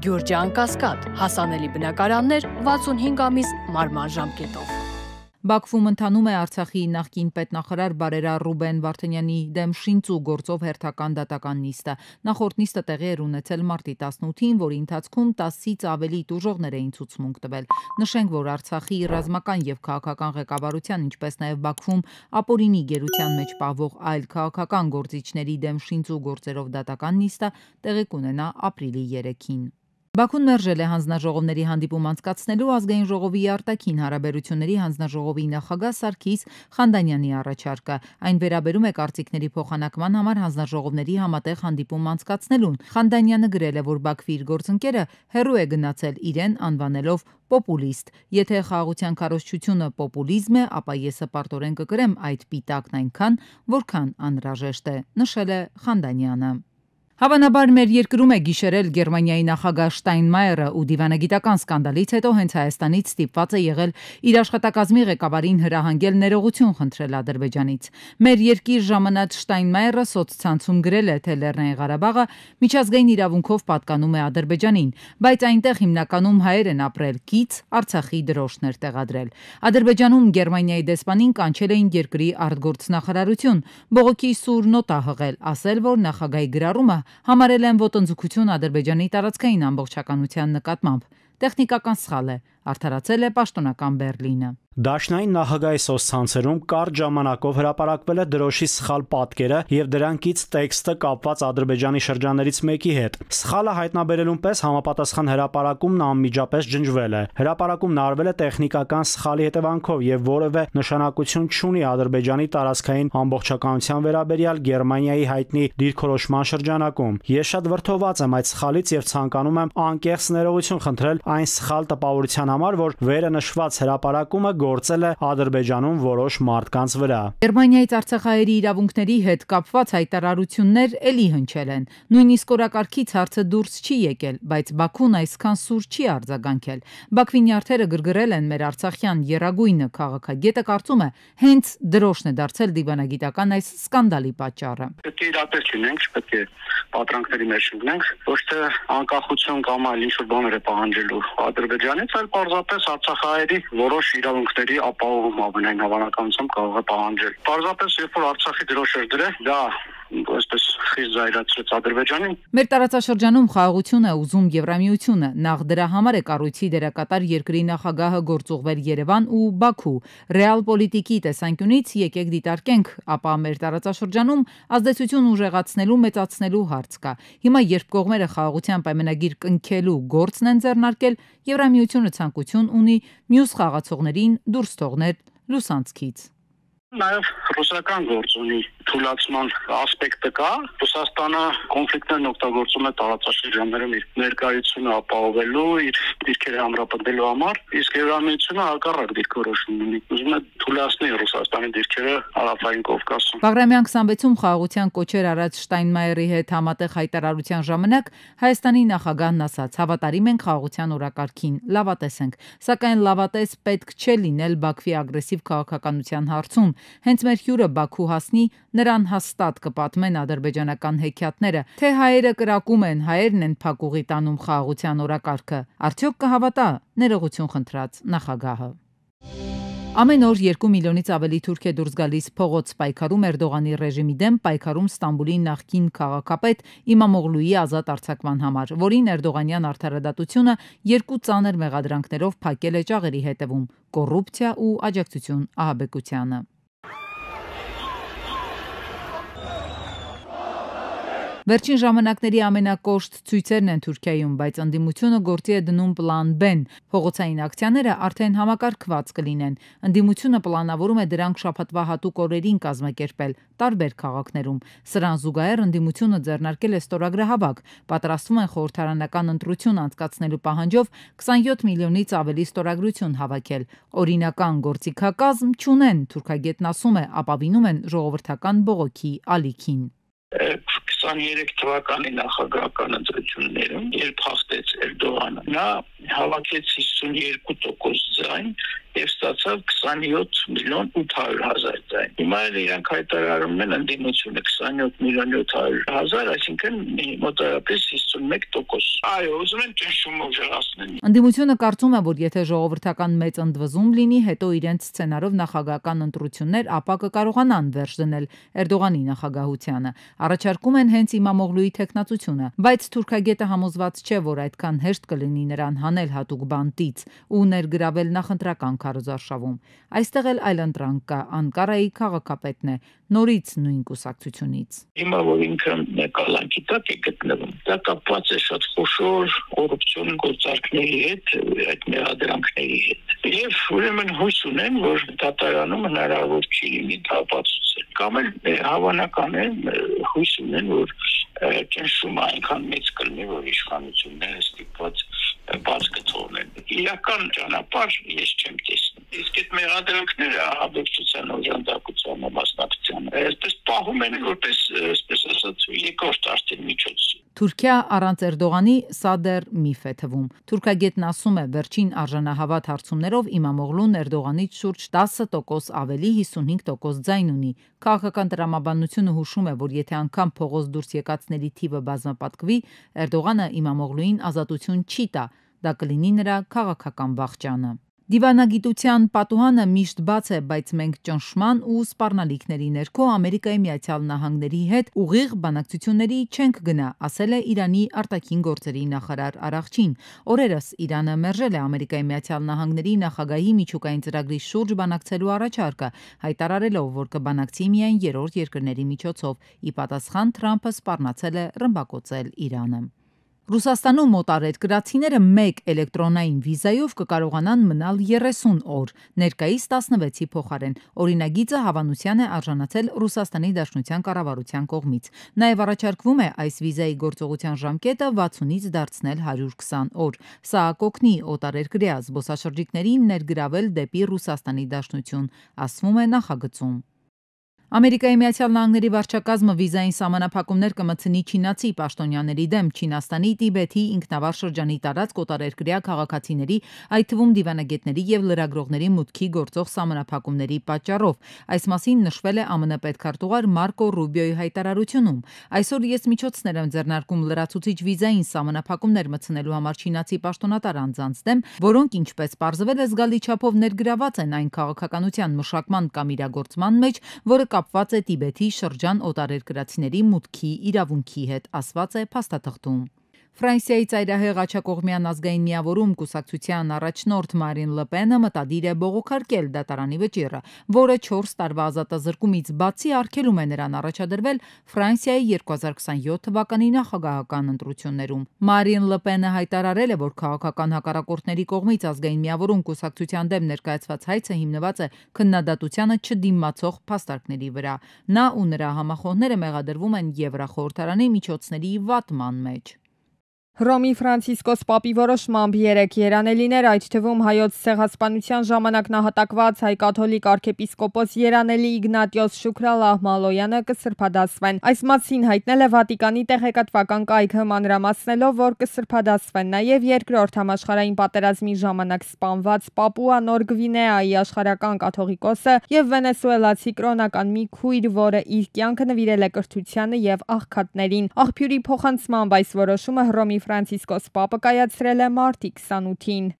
Գյուրջան Կասկադ, հասանելի բնակարաններ 65 ամիս մարման ժամկետով։ Բաքվում ընթանում է Արցախի նախկին պետնախարար բարերար Ռուբեն Վարդանյանի դեմ շինծու գործով հերթական դատական նիստը։ Նախորդ նիստը տեղի էր ունեցել մարտի 18-ին, որի ընթացքում 10-ից ավելի տուժողներ էին ցուցմունք տվել։ Նշենք, որ Արցախի ռազմական եւ քաղաքական ղեկավարության, ինչպես նաեւ Բաքվում ապօրինի գերության մեջ պահվող այլ քաղաքական գործիչների դեմ շինծու գործերով դատական նիստը տեղի կունենա ապրիլի 3-ին։ Բաքուն մերժել է հանձնաժողովների հանդիպում անցկացնելու ազգային ժողովի արտաքին հարաբերությունների հանձնաժողովի նախագահ Սարգիս Խանդանյանի առաջարկը։ Այն վերաբերում է կարծիքների փոխանակման համար հանձնաժողովների համատեղ հանդիպում անցկացնելուն։ Խանդանյանը գրել է, որ Բաքվի իր գործընկերը հեռու է գնացել իրեն անվանելով պոպուլիստ։ Եթե խաղաղության քարոզչությունը պոպուլիզմ է, ապա ես հպարտորեն կկրեմ այդ պիտակն այնքան, որքան անհրաժեշտ է, նշել է Խանդանյանը։ Հավանաբար մեր երկրում է գիշերել Գերմանիայի նախագահ Շտայնմայերը ու դիվանագիտական սկանդալից հետո հենց Հայաստանից ստիպված է եղել իր աշխատակազմի ղեկավարին հրահանգել ներողություն խնդրել Ադրբեջանից։ Մեր երկիր ժամանած Շտայնմայերը սոցցանցում գրել է, թե Լեռնային Ղարաբաղը միջազգային իրավունքով պատկանում է Ադրբեջանին, բայց այնտեղ հիմնականում հայեր են ապրել, կից Արցախի դրոշներ տեղադրել։ Ադրբեջանում Գերմանիայի դեսպանին կանչել էին երկրի արտգործնախարարություն, բողոքի սուր նոտա հղել, ասել, որ նախագահի գրառումը համարել են ոտնձգություն Ադրբեջանի տարածքային ամբողջականության նկատմամբ։ Տեխնիկական սխալ է, արդարացել է պաշտոնական Բեռլինը։ Դաշնային նախագահի սոցցանցերում կարճ ժամանակով հրապարակվել է դրոշի սխալ պատկերը եւ դրանքից տեքստը կապված Ադրբեջանի շրջաններից մեկի հետ։ Սխալը հայտնաբերելուն պես համապատասխան հրապարակումն անմիջապես ջնջվել է։ Հրապարակումն արվել է տեխնիկական սխալի հետևանքով եւ որևէ նշանակություն չունի Ադրբեջանի տարածքային ամբողջականության վերաբերյալ Գերմանիայի հայտնի դիրքորոշման շրջանակում։ Ես շատ վրդոված եմ այդ սխալից եւ ցանկանում եմ անկեղծ ներողություն խնդրել այն սխալ տպավորության համար, որ վերը նշված հրապարակումը գործել է Ադրբեջանում որոշ մարդկանց վրա։ Գերմանիայից արցախահայերի իրավունքների հետ կապված հայտարարություններ էլի հնչել են։ Նույնիսկ օրակարգից հարցը դուրս չի եկել, բայց Բաքուն այսքան սուր չի արձագանքել։ Բաքվի նյարդերը գրգռել են մեր արցախյան եռագույնը քաղաքագետը կարծում է հենց դրոշն է դարձել դիվանագիտական այս սկանդալի պատճառը։ Պետք է իրապես լինենք, պետք է պատրանքների մեջ ընկնենք, ոչ թե անկախություն կամ այլ ինչ-որ բաներ է պահանջելու Ադրբեջանից, այլ պարզապես արցախահայերի որոշ իրավունքների ապահովում ամենայն հավանականությամբ կարող է պահանջել։ Պարզապես երբ որ Արցախի դրոշ էր դրել, դա այսպես խիստ զայրացրեց Ադրբեջանին։ Մեր տարածաշրջանում խաղաղություն է ուզում Եվրամիությունը, նախ դրա համար է կառույցի դերակատար երկրի նախագահը գործուղվել Երևան ու Բաքու։ Ռեալ պոլիտիկի տեսանկյունից եկեք դիտարկենք, ապա մեր տարածաշրջանում ազդեցություն ուժեղացնելու, մեծացնելու հարց կա։ Հիմա երբ կողմերը խաղաղության պայմանագիր կնքելու գործն են ձեռնարկել, Եվրամիությունը ցանկություն ունի մյուս խաղացողներին դուրս թողնել լուսանցքից։ Նաև ռուսական գործ ունի թույլատման ասպեկտը կա։ Ռուսաստանը կոնֆլիկտներն օգտագործում է տարածաշրջաններում իր ներկայությունը ապահովելու, իր դիրքերը ամրապնդելու համար, իսկ Եվրամիությունը հակառակ դիրքորոշում ունի։ Ուզում է թույլատնել Ռուսաստանի դիրքերը Հարավային Կովկասում։ Բաղրամյան 26-ում խաղաղության կոչեր արած Շտայնմայերի հետ համատեղ հայտարարության ժամանակ Հայաստանի նախագահն ասաց. «Հավատարիմ ենք խաղաղության օրակարգին, լավատես ենք, սակայն լավատես պետք չէ լինել Բաքվի ագրեսիվ քաղաքականության հարցում։ Հենց մեր հյուրը Բաքու հասնի, նրան հաստատ կպատմեն ադրբեջանական հեքիաթները, թե հայերը կրակում են, հայերն են փակուղի տանում խաղաղության օրակարգը։ Արդյոք կհավատա», ներողություն խնդրած նախագահը։ Ամեն օր 2 միլիոնից ավելի թուրք է դուրս գալիս փողոց պայքարում Էրդողանի ռեժիմի դեմ, պայքարում Ստամբուլի նախկին քաղաքապետ Իմամօղլուի ազատ արձակման համար, որին Էրդողանյան արդարադատությունը 2 ծանր մեղադրանքներով փակել է ճաղերի հետևում՝ կոռուպցիա ու աջակցություն ահաբեկությանը։ Վերջին ժամանակների ամենակոշտ ցույցերն են Թուրքիայում, բայց ընդդիմությունը գործի է դնում պլան B-ն։ Փողոցային ակցիաները արդեն համակարգված կլինեն։ Ընդդիմությունը պլանավորում է դրանք շաբաթվա հատուկ օրերին կազմակերպել տարբեր քաղաքներում։ Սրան զուգահեռ ընդդիմությունը ձեռնարկել է ստորագրահավաք, պատրաստվում են խորհրդարանական ընտրություն անցկացնելու պահանջով 27 միլիոնից ավելի ստորագրություն հավաքել։ Օրինական գործիքակազմ չունեն, թուրքագետն ասում է, ապավինում են ժողովրդական բողոքի ալիքին։ 23 թվականի նախագահական ընտրություններում, երբ հաղթեց Էրդողանը, նա հավաքեց 52% ձայն եւ ստացավ 27 միլիոն 800 հազար ձայն։ Հիմա էլ իրանք հայտարարում են ընդդիմությունը 27 միլիոն 700 հազար, այսինքն մոտավորապես 51%։ Այո, ուզում են ճնշումով ժողովրդին։ Ընդդիմությունը կարծում է, որ եթե ժողովրդական մեծ ընդվզում լինի, հետո իրենց սցենարով նախագահական ընտրություններ, ապա կկարողանան վերջ դնել Էրդողանի նախագահությանը։ Առաջարկում են հենց Իմամօղլուի թեկնածությունը, բայց թուրքագետը համոզված չէ, որ այդքան հեշտ կլինի նրան հանել հատուկ բանտից ու ներգրավել նախընտրական քարոզարշավում։ Այստեղ էլ այլընտրանք կա, Անկարայի քաղաքապետն է, նորից նույն կուսակցությունից։ Հիմա որ ինքը կալանքի տակ է գտնվում, դա կապված է շատ խոշոր կոռուպցիոն գործարքների հետ, այդ մեղադրանքների հետ։ Եվ ուրեմն հույս ունեն, որ դատարանում հնարավոր չի լինի դա ապացուցել։ Կամ էլ հավանական է հույս ունեն, որ ճնշումը այնքան մեծ կլինի, որ իշխանությունները ստիպված բաց կթողնեն։ Իրական ճանապարհ ես չեմ տեսնում։ Իսկ այդ մեղադրանքները ահաբեկչության օժանդակության մասնակցության այսպես պահում են որպես այսպես ասած երկրորդ արդեն միջոց։ Թուրքիա առանց Էրդողանի սա դեռ միֆ է թվում։ Թուրքագետն ասում է, վերջին արժանահավատ հարցումներով Իմամօղլուն Էրդողանից շուրջ 10% ավելի 55% ձայն ունի։ Քաղաքական տրամաբանությունը հուշում է, որ եթե անգամ փողոց դուրս եկածների թիվը բազմապատկվի, Էրդողանը Իմամօղլուին ազատություն չի տա, դա կլինի նրա քաղաքական վախճանը։ Դիվանագիտության պատուհանը միշտ բաց է, բայց մենք ճնշման ու սպառնալիքների ներքո Ամերիկայի Միացյալ Նահանգների հետ ուղիղ բանակցությունների չենք գնա, ասել է Իրանի արտաքին գործերի նախարար Արաղչին։ Օրերս Իրանը մերժել է Ամերիկայի Միացյալ Նահանգների նախագահի միջուկային ծրագրի շուրջ բանակցելու առաջարկը, հայտարարելով, որ կբանակցի միայն երրորդ երկրների միջոցով։ Ի պատասխան Թրամփը սպառնացել է ռմբակոծել Իրանը։ Ռուսաստանում մոտարերկրացիները մեկ էլեկտրոնային վիզայով կկարողանան մնալ 30 օր, ներկայիս 16-ի փոխարեն։ Օրինագիծը հավանության է արժանացել Ռուսաստանի Դաշնության կառավարության կողմից։ Նաև առաջարկվում է այս վիզայի գործողության ժամկետը 60-ից դարձնել 120 օր։ Սա կօգնի օտարերկրյա զբոսաշրջիկներին ներգրավել դեպի Ռուսաստանի Դաշնություն, ասվում է նախագծում։ Ամերիկայի Միացյալ Նահանգների վարչակազմը վիզային սահմանափակումներ կմտցնի չինացի պաշտոնյաների դեմ Չինաստանի Տիբեթի ինքնավար շրջանի տարածք օտարերկրյա քաղաքացիների, այդ թվում դիվանագետների եւ լրագրողների մուտքի գործող սահմանափակումների պատճառով։ Այս մասին նշվել է ԱՄՆ պետքարտուղար Մարկո Ռուբիոյի հայտարարությունում։ Այսօր ես միջոցներ եմ ձեռնարկում լրացուցիչ վիզային սահմանափակումներ մտցնելու համար չինացի պաշտոնատար անձանց դեմ, որոնք ինչպես պարզվել է զգալի չափով ներգրաված են այն քաղաքականության մշակման կամ իրագործման մեջ, որը կապված է Տիբեթի շրջան օտարերկրացիների մուտքի իրավունքի հետ, ասված է փաստաթղթում։ Ֆրանսիայի ծայրահեղ աջակողմյան ազգային միավորում կուսակցության առաջնորդ Մարին Լեպենը մտադիր է բողոքարկել դատարանի վճիռը, որը 4 տարվա ազատազրկումից բացի արգելում է նրան առաջադրվել Ֆրանսիայի 2027 թվականի նախագահական ընտրություններում։ Մարին Լեպենը հայտարարել է, որ քաղաքական հակառակորդների կողմից ազգային միավորում կուսակցության դեմ ներկայացված հայցը հիմնված է քննադատությանը չդիմացող փաստարկների վրա։ Նա ու նրա համախոհները մեղադրվում են Եվրախորհրդարանի միջոցների վատման մեջ։ Հռոմի Ֆրանցիսկոս Պապի որոշմամբ 3 երանելիներ, այդ թվում հայոց ցեղասպանության ժամանակ նահատակված հայ կաթոլիկ arczepiskopos երանելի Իգնատիոս Շուքրալահ Մալոյանը կսրբադասվեն։ Այս մասին հայտնել է Վատիկանի տեղեկատվական կայքը, մանրամասնելով, որ կսրբադասվեն նաև երկրորդ համաշխարհային պատերազմի ժամանակ սպանված Պապուա Նոր Գվինեայի աշխարհական կաթողիկոսը եւ վենեսուելացի կրոնական մի քույր, որը իր կյանքը նվիրել է կրթությանը եւ աղքատներին։ Աղբյուրի փոխանցմամբ այս որոշումը Հռոմի Ֆրանցիսկոս Պապը կայացրել է մարտի 28-ին։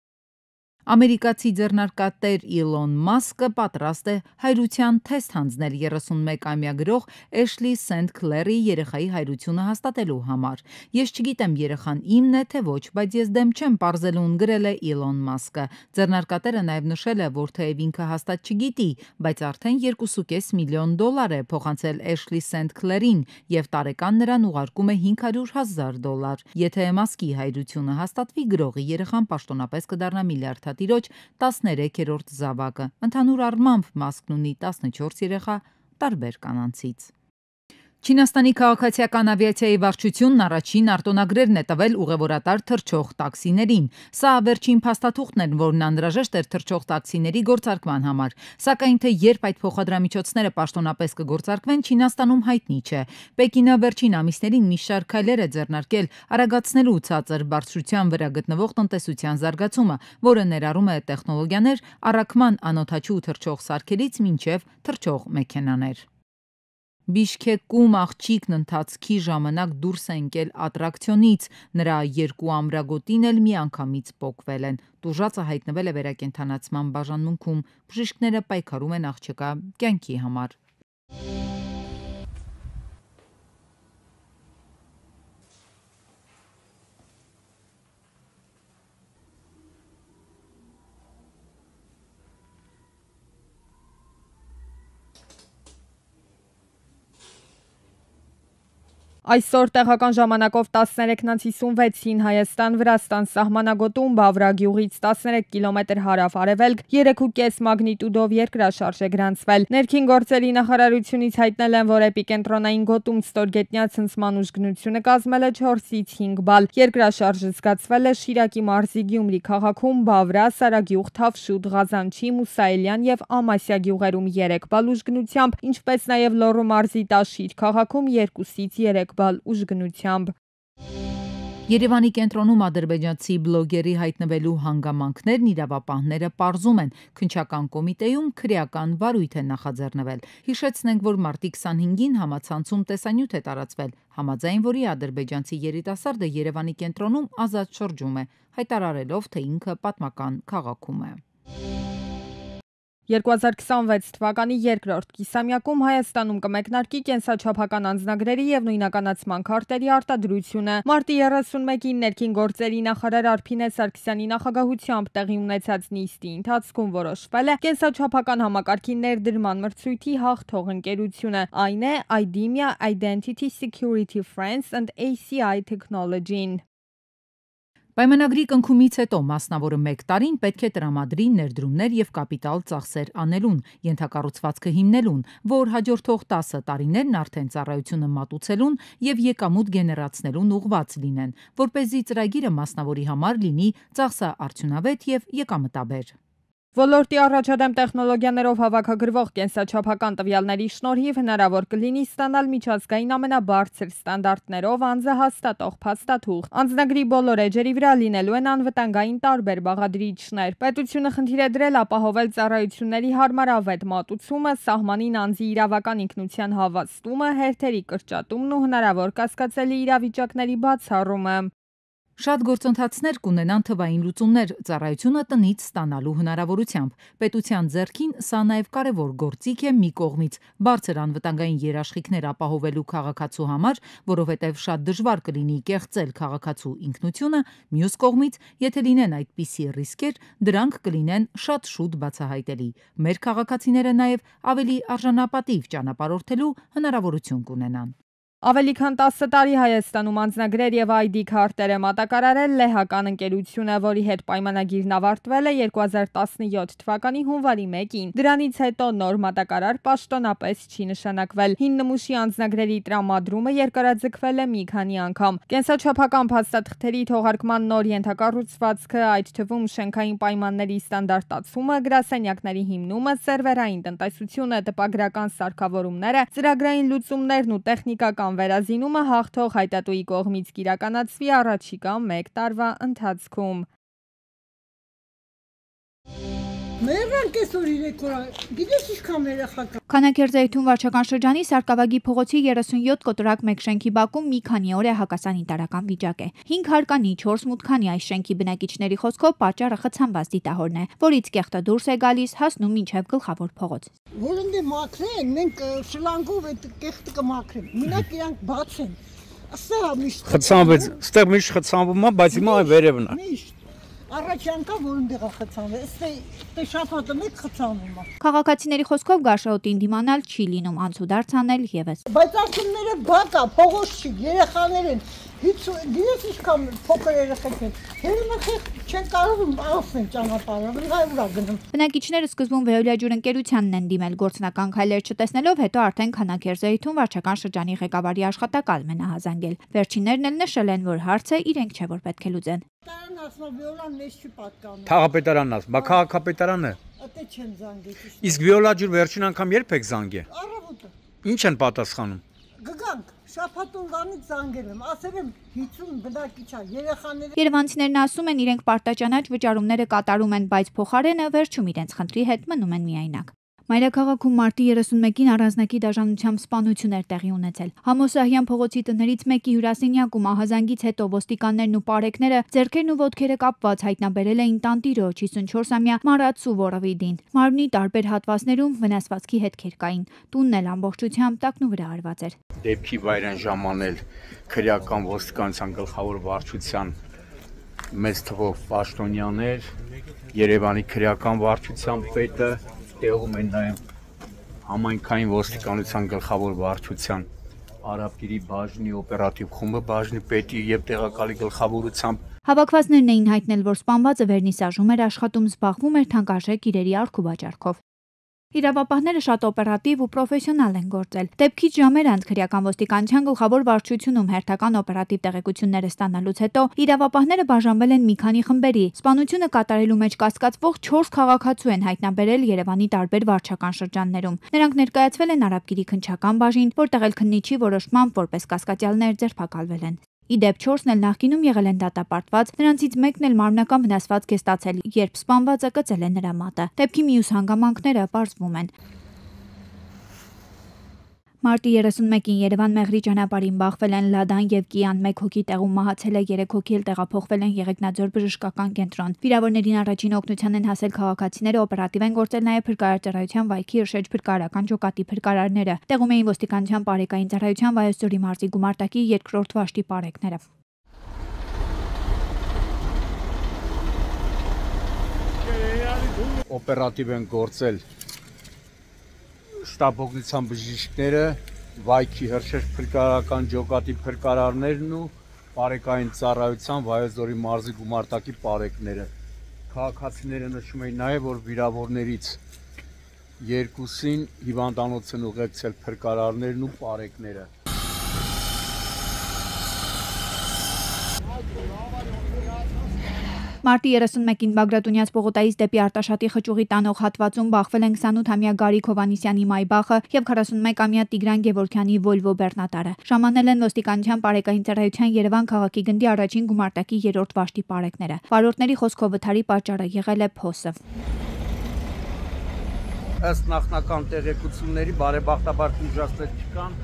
Ամերիկացի ձեռնարկատեր Իլոն Մասկը պատրաստ է հայրության թեստ հանձնել 31-ամյա գրող Էշլի Սենթ Քլերի երեխայի հայրությունը հաստատելու համար։ Ես չգիտեմ երեխան իմն է թե ոչ, բայց ես դեմ չեմ պարզելուն, գրել է Իլոն Մասկը։ Ձեռնարկատերը նաև նշել է, որ թեև ինքը հաստատ չգիտի, բայց արդեն $2.5 միլիոն է փոխանցել Էշլի Սենթ Քլերին եւ տարեկան նրան ուղարկում է $500,000։ Եթե Մասկի հայրությունը հաստատվի, գրողի երեխան պաշտոնապես կդառնա միլիարդատիրոջ 13-րդ զավակը։ Ընդհանուր առմամբ Մասկն ունի 14 երեխա տարբեր կանանցից։ Չինաստանի քաղաքացիական ավիացիայի վարչությունն առաջին արտոնագրերն է տվել ուղևորատար թռչող տաքսիներին։ Սա վերջին փաստաթուղթն էր, որն անհրաժեշտ էր թռչող տաքսիների գործարկման համար։ Սակայն թե երբ այդ փոխադրամիջոցները պաշտոնապես կգործարկվեն, Չինաստանում հայտնի չէ։ Պեկինը վերջին ամիսներին մի շարք քայլեր է ձեռնարկել արագացնելու ցածր բարձրության վրա գտնվող տնտեսության զարգացումը, որը ներառում է տեխնոլոգիաներ առաքման անօդաչու թռչող սարքերից մինչև թռչող մեքենաներ։ Բիշքեկում աղջիկն ընթացքի ժամանակ դուրս է ընկել ատրակցիոնից, նրա երկու ամրագոտին էլ միանգամից պոկվել են։ Տուժածը հայտնվել է վերակենդանացման բաժանմունքում, բժիշկները պայքարում են աղջկա կյանքի համար։ Այսօր տեղական ժամանակով 13:56-ին Հայաստան-Վրաստան սահմանագոտում Բավրա գյուղից 13 կիլոմետր հարավ-արևելք 3.5 մագնիտուդով երկրաշարժ է գրանցվել։ Ներքին գործերի նախարարությունից հայտնել են, որ էպիկենտրոնային գոտում ստորգետնյա ցնցման ուժգնությունը կազմել է 4-ից 5 բալ։ Երկրաշարժը զգացվել է Շիրակի մարզի Գյումրի քաղաքում, Բավրա, Սարագյուղ, Թավշուտ, Ղազանչի, Մուսայելյան եւ Ամասիա գյուղերում 3 բալ ուժգնությամբ, ինչպես նաեւ Լոռու մարզի Տաշիր քաղաքում 2-ից 3 բալ ուժգնությամբ։ Երևանի կենտրոնում ադրբեջանցի բլոգերի հայտնվելու հանգամանքներն իրավապահները պարզում են։ Քննչական կոմիտեում քրեական վարույթ է նախաձեռնվել։ Հիշեցնենք, որ մարտի 25-ին համացանցում տեսանյութ է տարածվել, համաձայն որի ադրբեջանցի երիտասարդը Երևանի կենտրոնում ազատ շրջում է, հայտարարելով, թե ինքը պատմական քաղաքում է։ 2026 թվականի երկրորդ կիսամյակում Հայաստանում կմեկնարկի կենսաչափական անձնագրերի եւ նույնականացման քարտերի արտադրությունը։ Մարտի 31-ին ներքին գործերի նախարար Արփինե Սարգսյանի նախագահությամբ տեղի ունեցած նիստի ընթացքում որոշվել է կենսաչափական համակարգի ներդրման մրցույթի հաղթող ընկերությունը, այն է IDEMIA Identity Security France and ACI Technology-ն։ Պայմանագրի կնքումից հետո մասնավորը 1 տարին պետք է տրամադրի ներդրումներ եւ կապիտալ ծախսեր անելուն, ենթակառուցվածքը հիմնելուն, որ հաջորդող 10 տարիներն արդեն ծառայությունը մատուցելուն եւ եկամուտ գեներացնելուն ուղղված լինեն, որպեսզի ծրագիրը մասնավորի համար լինի ծախսաարդյունավետ եւ եկամտաբեր։ Ոլորտի առաջադեմ տեխնոլոգիաներով հավաքագրվող կենսաչափական տվյալների շնորհիվ հնարավոր կլինի ստանալ միջազգային ամենաբարձր ստանդարտներով անձը հաստատող փաստաթուղթ։ Անձնագրի բոլոր էջերի վրա լինելու են անվտանգային տարբեր բաղադրիչներ։ Պետությունը խնդիր է դրել ապահովել ծառայությունների հարմարավետ մատուցումը, սահմանին անձի իրավական ինքնության հավաստումը, հերթերի կրճատումն ու հնարավոր կասկածելի իրավիճակների բացառումը։ Շատ գործընթացներ կունենան թվային լուծումներ ծառայությունը տնից ստանալու հնարավորությամբ։ Պետության ձեռքին սա նաև կարևոր գործիք է մի կողմից բարձր անվտանգային երաշխիքներ ապահովելու քաղաքացու համար, որովհետև շատ դժվար կլինի կեղծել քաղաքացու ինքնությունը, մյուս կողմից, եթե լինեն այդպիսի ռիսկեր, դրանք կլինեն շատ շուտ բացահայտելի։ Մեր քաղաքացիները նաև ավելի արժանապատիվ ճանապարհորդելու հնարավորություն կունենան։ Ավելի քան 10 տարի Հայաստանում անձնագրեր եւ ID քարտեր է մատակարարել լեհական ընկերությունը, որի հետ պայմանագիրն ավարտվել է 2017 թվականի հունվարի 1-ին։ Դրանից հետո նոր մատակարար պաշտոնապես չի նշանակվել։ Հին նմուշի անձնագրերի տրամադրումը երկարաձգվել է մի քանի անգամ։ Կենսաչափական փաստաթղթերի թողարկման նոր ենթակառուցվածքը, այդ թվում շենքային պայմանների ստանդարտացումը, գրասենյակների հիմնումը, սերվերային տնտեսությունը, տպագրական սարքավորումները, ծրագրային լուծումներն ու տեխնիկական վերազինումը հաղթող հայտատուի կողմից կիրականացվի առաջիկա 1 տարվա ընթացքում։ Քանաքերձայթուն վարչական շրջանի Սարգսակի փողոցի 37 կոտրակ 1 շենքի բակում մի քանի օր է հակասանիտարական վիճակ է։ 5 հարկանի 4 մուտքանի այս շենքի բնակիչների խոսքով պատճառը խցանված դիտահորն է, որից կեղտը դուրս է գալիս հասնում մինչև գլխավոր փողոց։ Որոնց մաքրեն, մենք շլանգով այդ կեղտը կմաքրենք։ Մենակ իրանք բացեն։ Աստեղ միշտ խցանվեց, ստեղ միշտ խցանվում է, բայց հիմա վերևն է։ Միշտ առաջ անգամ որոնց խցանվել, այստեղ շաբաթը մեկ խցանվում է։ Քաղաքացիների խոսքով գարշահոտին դիմանալ չի լինում, անցուդարձ անել եւս։ Բայց ասումները բակա, փողոց չի, երեխաներ են, Դինես ինչքան փոքր երեխեք են, հերմախեղ չեն կարող անցնել ճանապարհը, հայուրա գնում։ Բնակիչները սկզբում Վեոլիա ջուր ընկերությանն են դիմել գործնական քայլեր չտեսնելով, հետո արդեն Քանաքերզեիթում վարչական շրջանի ղեկավարի աշխատակալն է նահազանգել։ Վերջիններն էլ նշել են, որ հարցը իրենք չէ որ պետք է լուծեն։ Տարան ասում Վիոլան մեզ չի պատկանում։ Թաղապետարանն ասում, բա քաղաքապետարանը։ Ատե չեմ զանգել։ Իսկ Վիոլա ջուր վերջին անգամ երբ եք զանգե։ Առավոտը։ Ինչ են պատասխանում։ Գգանք, շաբաթօրվանից զանգել եմ, ասել եմ 50 բնակիչ է, երեխաները։ Երևանցիներն ասում են իրենք պարտաճանաչ վճարումները կատարում են, բայց փոխարենը վերջում իրենց խնդրի հետ մնում են միայնակ։ Մայրաքաղաքում մարտի 31-ին առանձնակի դաշնությամբ սպանություններ տեղի ունեցել։ Համոսահյան փողոցի տներից մեկի հյուրասենյակում ահազանգից հետո ոստիկաններն ու պարեկները ձեռքերն ու ոտքերը կապված հայտնաբերել էին տանտիրոջ 54-ամյա Մարատ Սուվորովիդին։ Մարմնի տարբեր հատվածներում վնասվածքի հետքեր կային։ Տունն էլ ամբողջությամբ տակնու վրա արված էր։ Դեպքի վայր են ժամանել քրեական ոստիկանության գլխավոր վարչության մեծ թվով պաշտոնյաներ, Երևանի քրեական վարչության պետը, տեղում են նաև համայնքային ոստիկանության գլխավոր վարչության Արաբկիրի բաժնի օպերատիվ խումբը, բաժնի պետի եւ տեղակալի գլխավորությամբ։ Հավաքվածներն էին հայտնել, որ սպանվածը վերնիսաժում էր աշխատում, զբաղվում էր թանկարժեք իրերի առք ու վաճառքով։ Իրավապահները շատ օպերատիվ ու պրոֆեսիոնալ են գործել։ Դեպքից ժամեր անց քրեական ոստիկանության գլխավոր վարչությունում հերթական օպերատիվ տեղեկությունները ստանալուց հետո իրավապահները բաժանվել են մի քանի խմբերի։ Սպանությունը կատարելու մեջ կասկածվող 4 քաղաքացու են հայտնաբերել Երևանի տարբեր վարչական շրջաններում։ Նրանք ներկայացվել են Արաբկիրի քննչական բաժին, որտեղ էլ քննիչի որոշմամբ որպես կասկածյալներ ձերբակալվել են։ Իդեպ 4-ն էլ նախկինում եղել են դատապարտված, նրանցից մեկն էլ մարմնական վնասվածք է ստացել, երբ սպանվածը կծել է նրա մատը։ Դեպքի մյուս հանգամանքները պարզվում են։ Մարտի 31-ին Երևան-Մեղրի ճանապարհին բախվել են Լադան եւ Կիան, 1 հոգի տեղում մահացել է, 3 հոգի էլ տեղափոխվել են Եղեգնաձոր բժշկական կենտրոն։ Վիրավորներին առաջին օգնության են հասել քաղաքացիները, օպերատիվ են գործել նաեւ փրկարարծառայության վայքի Իրշեջ փրկարարական ջոկատի փրկարարները։ Տեղում էին ոստիկանության բարեկային ծառայության Վայոց ձորի մարզի գումարտակի 2-րդ վաշտի պարեկները։ Օպերատիվ են գործել շտաբօգնության բժիշկները, վայքի Հրշեջ փրկարարական ջոկատի փրկարարներն ու բարեկային ծառայության Վայոց ձորի մարզի գումարտակի պարեկները։ Քաղաքացիները նշում էին նաև, որ վիրավորներից 2-ին հիվանդանոց են ուղեկցել փրկարարներն ու պարեկները։ Մարտի 31-ին Բագրատունյաց պողոտայից դեպի Արտաշատի խճուղի տանող հատվածում բախվել են 28-ամյա Գարիկ Հովհաննիսյանի Մայբախը եւ 41-ամյա Տիգրան Գևորգյանի Վոլվո Բեռնատարը։ Ժամանել են ոստիկանության բարեկային ծառայության Երևան քաղաքի գնդի առաջին գումարտակի 3-րդ վաշտի պարեկները։ Վարորդների խոսքով վթարի պատճառը եղել է փոսը։ Ըստ նախնական տեղեկությունների բարեբախտաբար ուժացներ չկան։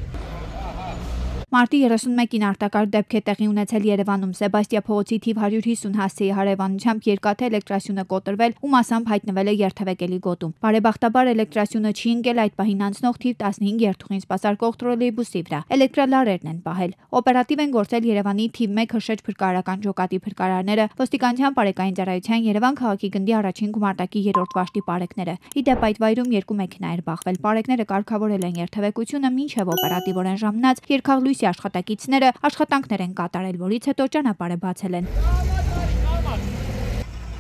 Մարտի 31-ին արտակարգ դեպք է տեղի ունեցել Երևանում Սեբաստիա փողոցի թիվ 150 հասցեի հարևանությամբ երկաթե էլեկտրասյունը կոտրվել ու մասամբ հայտնվել է երթևեկելի գոտում։ Բարեբախտաբար էլեկտրասյունը չի ընկել այդ պահին անցնող թիվ 15 երթուղին սպասարկող տրոլեյբուսի վրա։ Էլեկտրալարերն են պահել։ Օպերատիվ են գործել Երևանի թիվ 1 Հրշեջ փրկարարական ջոկատի փրկարարները, ոստիկանության բարեկային ծառայության Երևան քաղաքի գնդի առաջին գումարտակի 3-րդ վաշտի պարեկները։ Իդեպ այդ վայրում 2 մեքենա էր բախվել։ Պարեկները կարգավորել են երթևեկությունը մինչև օպերատիվորեն ժամանած երկհաղ աշխատակիցները աշխատանքներ են կատարել, որից հետո ճանապարհը բացել են։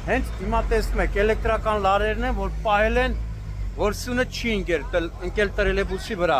Հենց հիմա տեսնում եք էլեկտրական լարերն են, որ պահել են, որ սյունը չի ընկել տրոլեյբուսի վրա։